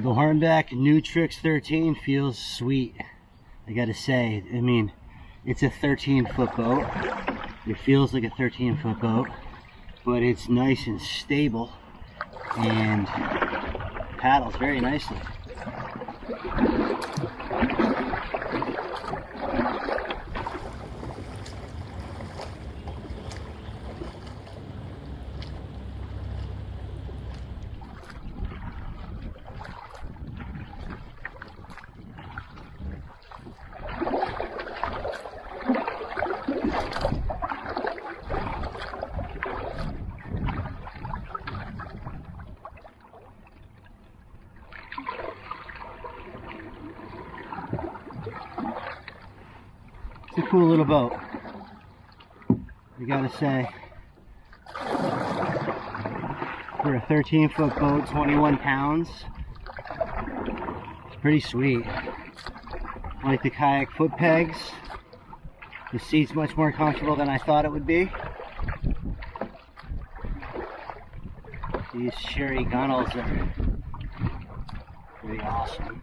The Hornbeck New Tricks 13 feels sweet, I gotta say. I mean, it's a 13-foot boat. It feels like a 13-foot boat, but it's nice and stable and paddles very nicely. It's a cool little boat, I gotta say. For a 13-foot boat, 21 pounds, it's pretty sweet. I like the kayak foot pegs. The seat's much more comfortable than I thought it would be. These sherry gunnels are pretty awesome.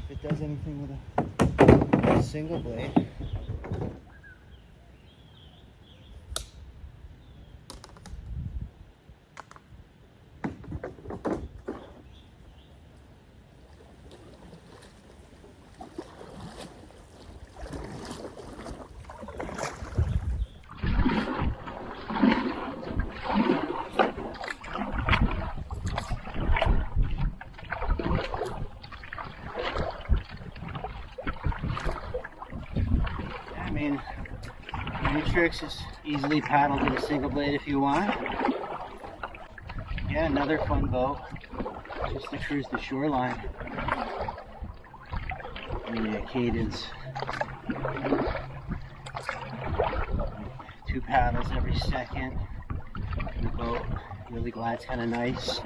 If it does anything with a single blade. New Tricks is easily paddled with a single blade if you want. Yeah, another fun boat, just to cruise the shoreline. And yeah, cadence. 2 paddles every second. The boat really glides kind of nice.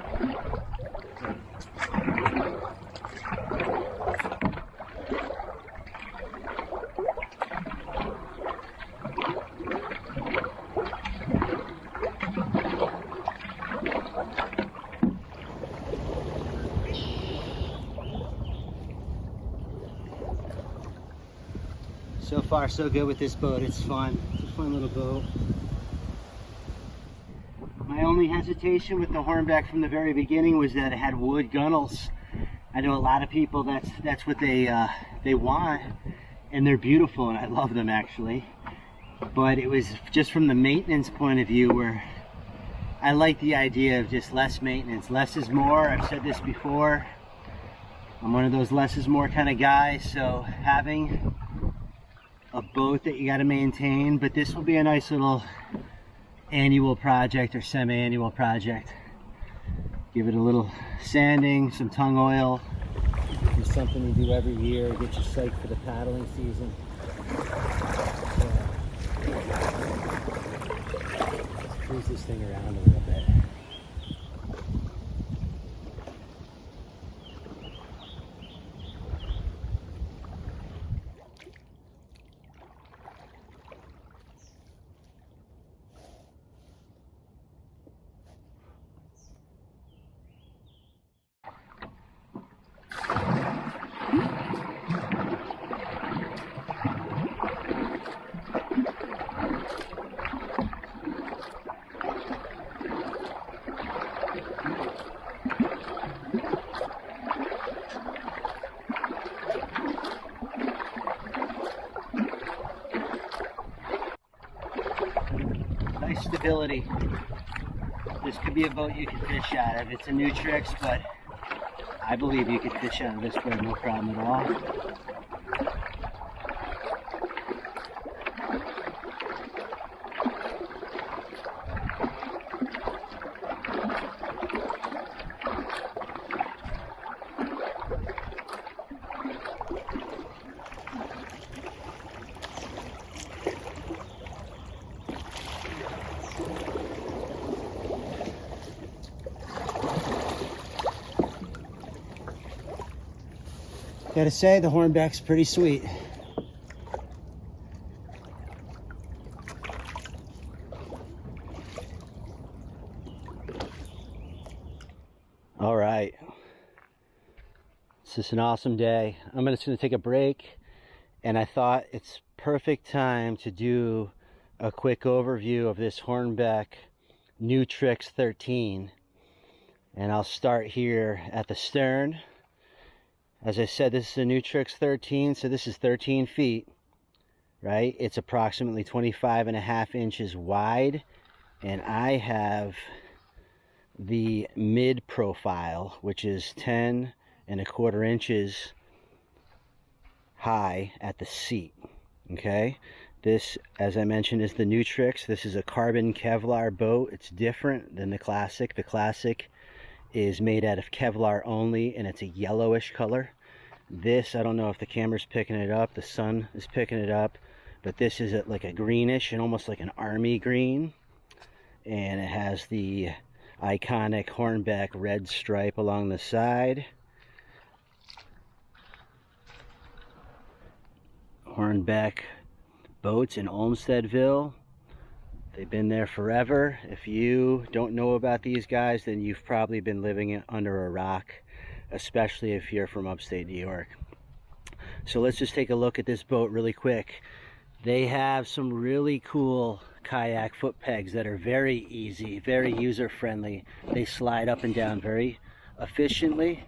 So far, so good with this boat. It's fun. It's a fun little boat. My only hesitation with the Hornbeck from the very beginning was that it had wood gunnels. I know a lot of people that's what they want, and they're beautiful, and I love them actually. But it was just from the maintenance point of view where I like the idea of just less maintenance. Less is more. I've said this before. I'm one of those less is more kind of guys. So having a boat that you got to maintain, but this will be a nice little annual project or semi-annual project. Give it a little sanding, some tongue oil. It's something you do every year, get you psyched for the paddling season. Let's cruise this thing around a little bit. Nice stability. This could be a boat you can fish out of. It's a New Tricks, but I believe you could fish out of this boat, no problem at all. Gotta say, the Hornbeck's pretty sweet. All right, it's just an awesome day. I'm just gonna take a break, and I thought it's perfect time to do a quick overview of this Hornbeck New Tricks 13. And I'll start here at the stern. As I said, this is a New Tricks 13, so this is 13 feet, right? It's approximately 25.5 inches wide, and I have the mid profile, which is 10.25 inches high at the seat. Okay, this, as I mentioned, is the New Tricks. This is a carbon Kevlar boat. It's different than the Classic. The Classic is made out of Kevlar only, and it's a yellowish color. This, I don't know if the camera's picking it up, the sun is picking it up, but this is like a greenish and almost like an army green, and it has the iconic Hornbeck red stripe along the side. Hornbeck boats in Olmsteadville. They've been there forever. If you don't know about these guys, then you've probably been living under a rock, especially if you're from upstate New York. So let's just take a look at this boat really quick. They have some really cool kayak foot pegs that are very easy, very user-friendly. They slide up and down very efficiently.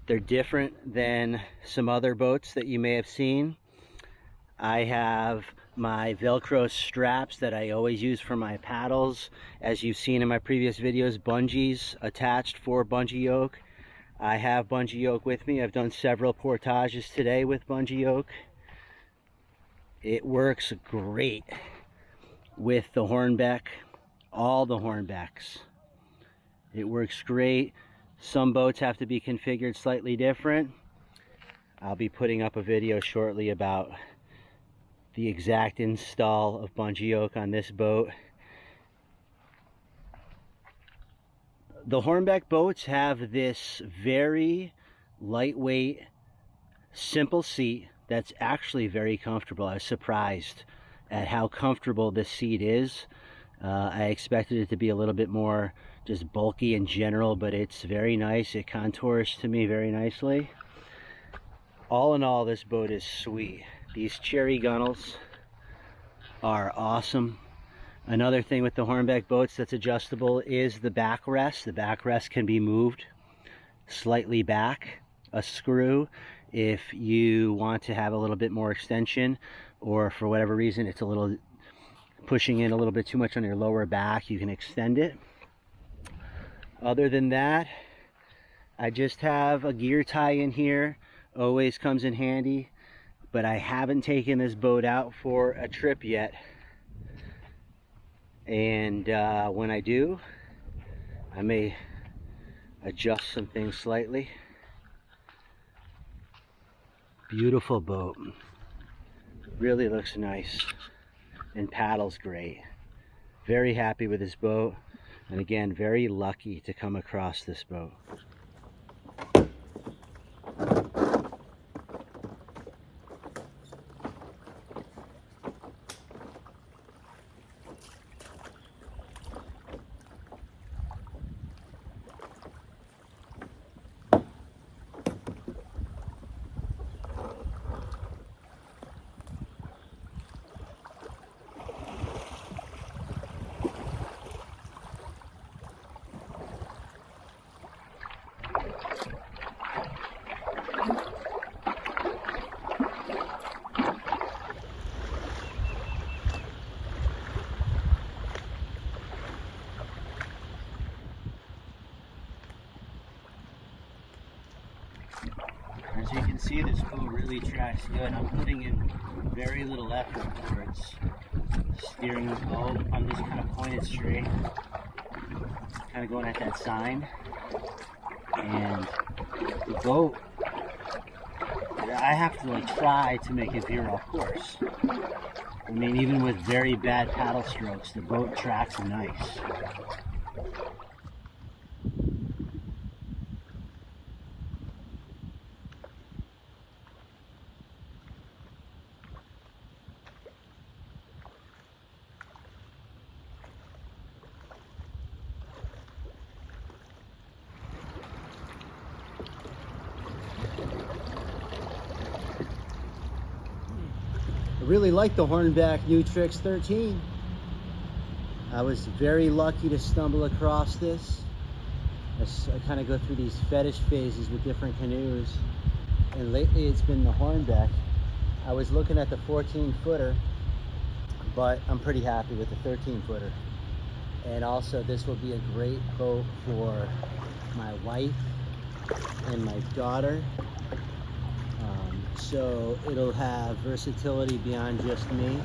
They're different than some other boats that you may have seen. I have my Velcro straps that I always use for my paddles. As you've seen in my previous videos, bungees attached for AdventureYoke. I have AdventureYoke with me. I've done several portages today with AdventureYoke. It works great with the Hornbeck, all the Hornbecks. It works great. Some boats have to be configured slightly different. I'll be putting up a video shortly about the exact install of AdventureYoke on this boat. The Hornbeck boats have this very lightweight, simple seat that's actually very comfortable. I was surprised at how comfortable this seat is. I expected it to be a little bit more just bulky in general, but it's very nice. It contours to me very nicely. All in all, this boat is sweet. These cherry gunnels are awesome. Another thing with the Hornbeck boats that's adjustable is the backrest. The backrest can be moved slightly back a screw if you want to have a little bit more extension, or for whatever reason it's a little pushing in a little bit too much on your lower back, you can extend it. Other than that, I just have a gear tie in here. Always comes in handy. But I haven't taken this boat out for a trip yet, and when I do, I may adjust some things slightly. Beautiful boat, really looks nice, and paddles great. Very happy with this boat, and again, very lucky to come across this boat. As you can see, this boat really tracks good. I'm putting in very little effort towards steering the boat. I'm just kind of pointed straight, kind of going at that sign. And the boat, I have to like try to make it veer off course. I mean, even with very bad paddle strokes, the boat tracks nice. really like the Hornbeck Nutrix 13. I was very lucky to stumble across this. I kind of go through these fetish phases with different canoes, and lately it's been the Hornbeck. I was looking at the 14-footer, but I'm pretty happy with the 13-footer. And also this will be a great boat for my wife and my daughter. So it'll have versatility beyond just me.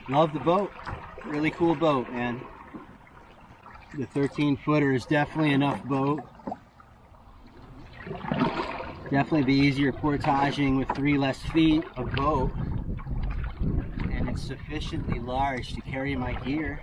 Love the boat. Really cool boat, man. The 13-footer is definitely enough boat. Definitely be easier portaging with 3 less feet of boat. And it's sufficiently large to carry my gear.